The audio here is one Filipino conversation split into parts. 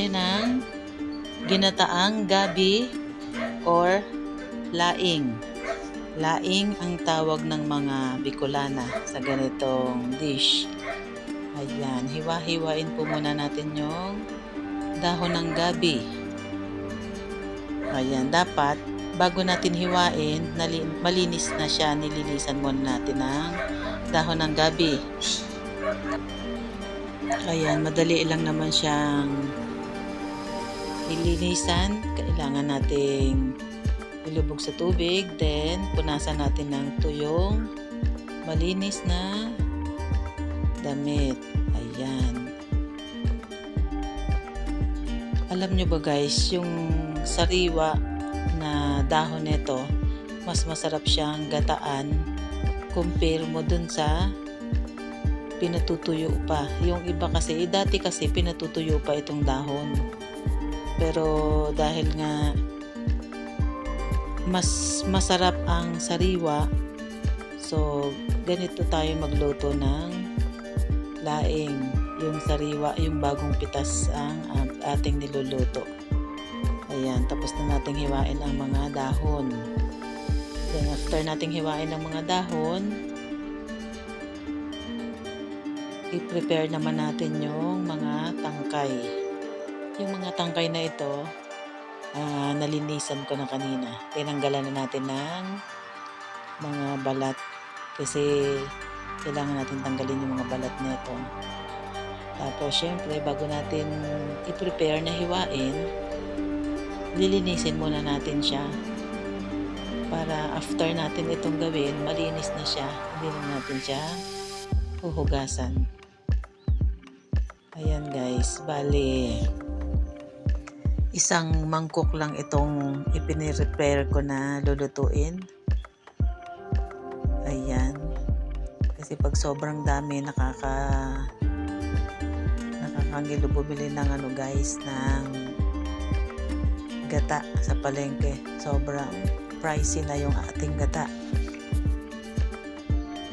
ng ginataang gabi or laing. Laing ang tawag ng mga Bicolana sa ganitong dish. Ayan, hiwa-hiwain po muna natin yung dahon ng gabi. Ayan, dapat bago natin hiwain, malinis na siya, nililisan muna natin ng dahon ng gabi. Ayan, madali lang naman siyang ilinisan. Kailangan nating ilubog sa tubig, then punasan natin ng tuyong malinis na damit. Ayan. Alam nyo ba guys, yung sariwa na dahon nito, mas masarap siyang gataan compare mo dun sa pinatutuyo pa. Yung iba kasi, dati kasi pinatutuyo pa itong dahon. Pero dahil nga mas masarap ang sariwa, so ganito tayo magluto ng laing. Yung sariwa, yung bagong pitas ang ating niluluto. Ayan, tapos na nating hiwain ang mga dahon. Then after nating hiwain ang mga dahon, i-prepare naman natin yung mga tangkay. Yung mga tangkay na ito, nalinisan ko na kanina. Tinanggalan na natin ng mga balat kasi kailangan natin tanggalin yung mga balat nito. Tapos syempre bago natin i-prepare na hiwain, lilinisin muna natin siya para after natin itong gawin, malinis na siya. Hindi na natin siya huhugasan. Ayan guys, bali isang mangkok lang itong ipiniprepare ko na lulutuin. Ayan. Kasi pag sobrang dami, nakakangilo bumili ng guys, ng gata sa palengke. Sobrang pricey na yung ating gata.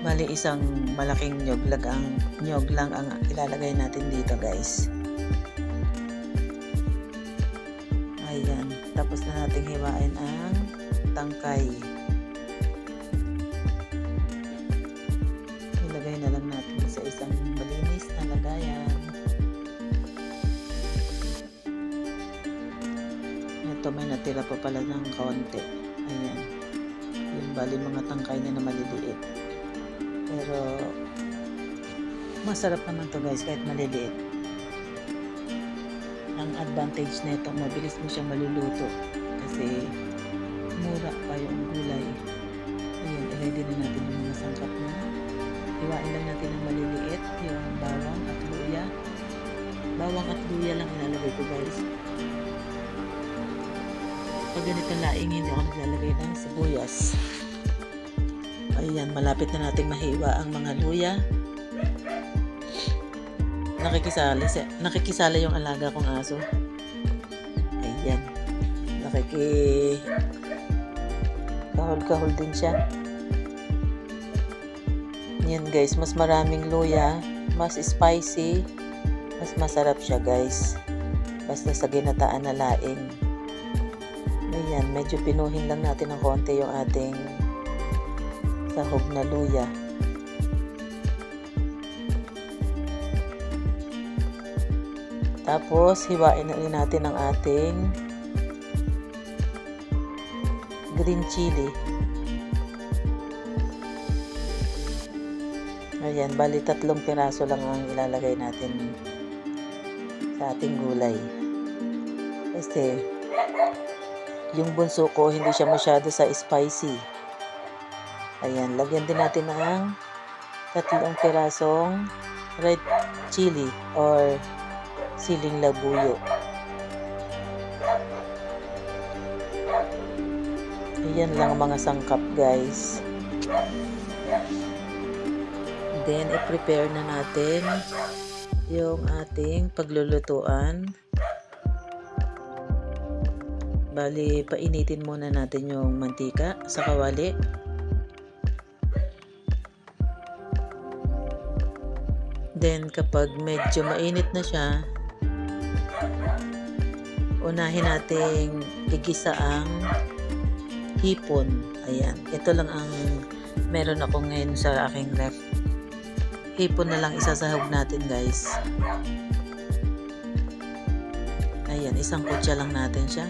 Bali isang malaking nyog lang ang ilalagay natin dito guys. Ayan, tapos na nating hiwain ang tangkay. Ilagay na lang natin sa isang malinis na lagayan. Ito may natira pa pala ng kaunti. Ayan, yung bali mga tangkay na maliliit. Pero masarap naman to guys kahit maliliit. Ang advantage nito, mabilis mo siyang maluluto kasi mura pa yung gulay. Ayan, i-ready na natin yung mga sangkap na. Hiwain lang natin ng maliliit yung bawang at luya. Bawang at luya lang ilalagay ko guys. Pag ganitong laing, hindi ako naglalagay ng sibuyas. Ayan, malapit na nating mahiwa ang mga luya. Nakikisala yung alaga kong aso. Ayan. Kahol-kahol din siya. Yan guys, mas maraming luya, mas spicy, mas masarap siya guys. Basta sa ginataan na laing. Ayan, medyo pinuhin lang natin ng konti yung ating sahog na luya. Tapos, hiwain na rin natin ang ating green chili. Ayan, bali 3 piraso lang ang ilalagay natin sa ating gulay. Kasi, yung bunso ko, hindi siya masyado sa spicy. Ayan, lagyan din natin ng 3 pirasong red chili or siling labuyo. Ayan lang mga sangkap guys. Then, i-prepare na natin yung ating paglulutuan. Bali, painitin muna natin yung mantika sa kawali. Then, kapag medyo mainit na siya, i-prepare na natin yung ating gulay. Ayan, lagyan na natin ng ating sibuyas, unahin nating igisa ang hipon. Ayan, ito lang ang meron ako ngayon sa aking ref. Hipon na lang isasahog natin, guys. Ayan, isang kutsa lang natin siya.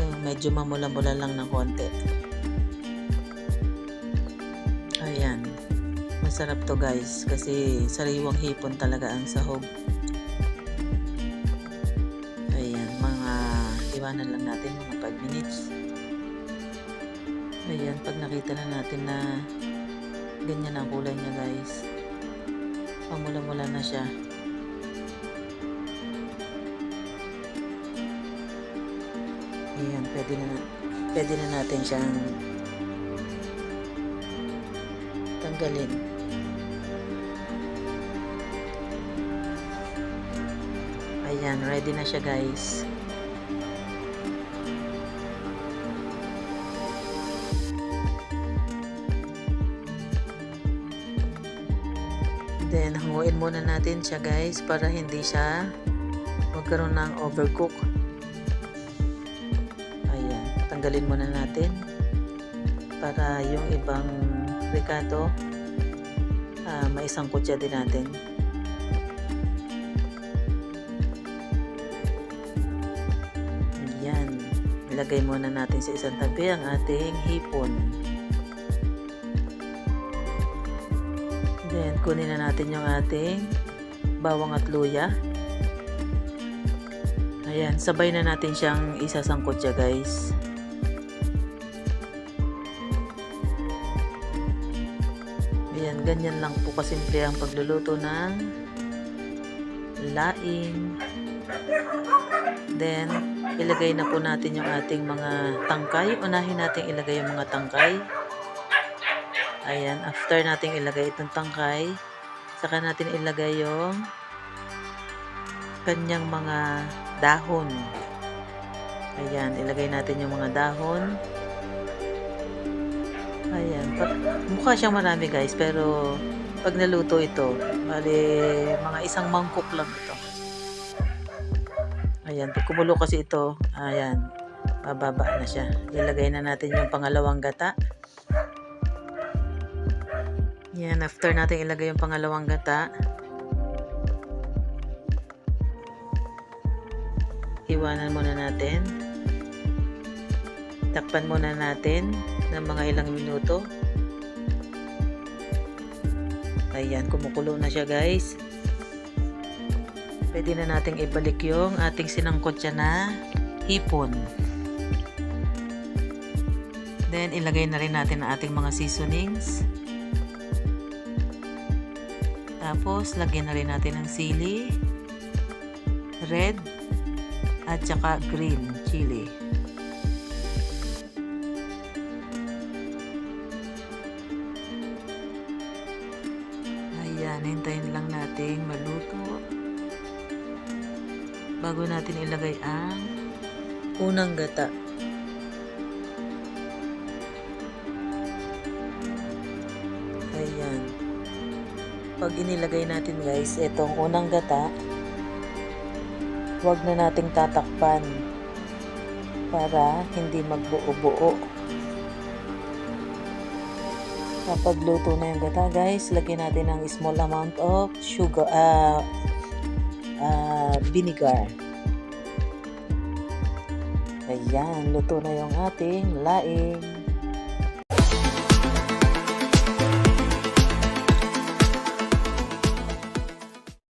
Yung medyo mamula-mula lang ng konti. Ayan, masarap to, guys, kasi sariwang hipon talaga ang sahog. Ayan, iwanan lang natin mga 5 minutes. Ayan, pag nakita na natin na ganyan ang kulay niya, guys, mamula-mula na siya. Ayan, pwede na natin siyang tanggalin. Ayan, ready na siya, guys. Then, hanguin muna natin siya, guys, para hindi siya magkaroon ng overcook. Ayan, tanggalin muna natin para yung ibang ricado maisangkot siya din natin. Ayan, ilagay muna natin sa isang tabi ang ating hipon. Then, kunin na natin yung ating bawang at luya. Ayan, sabay na natin siyang isasangkot siya, guys. Ayan, ganyan lang po kasimple ang pagluluto ng laing. Then, ilagay na po natin yung ating mga tangkay. Unahin natin ilagay yung mga tangkay. Ayan, after natin ilagay itong tangkay, saka natin ilagay yung kanyang mga dahon. Ayan, ilagay natin yung mga dahon. Ayan, mukha siyang marami, guys, pero pag naluto ito, bali mga isang mangkok lang ito. Ayan, pag kumulo kasi ito, ayan, bababa na siya. Ilagay na natin yung pangalawang gata. Yan, after natin ilagay yung pangalawang gata, iwanan muna natin. Takpan muna natin ng mga ilang minuto. Ayan, kumukulo na siya, guys. Pwede na nating ibalik yung ating sinangkot siya na hipon. Then, ilagay na rin natin ang ating mga seasonings. Tapos, lagyan na rin natin ng sili, red, at saka green chili. Ayan, hintayin lang natin maluto bago natin ilagay ang unang gata. Ayan. Pag inilagay natin, guys, itong unang gata, huwag na nating tatakpan para hindi magbuo-buo. Kapag luto na yung gata, guys, lagyan natin ng small amount of sugar, vinegar. Ayan, luto na yung ating laing.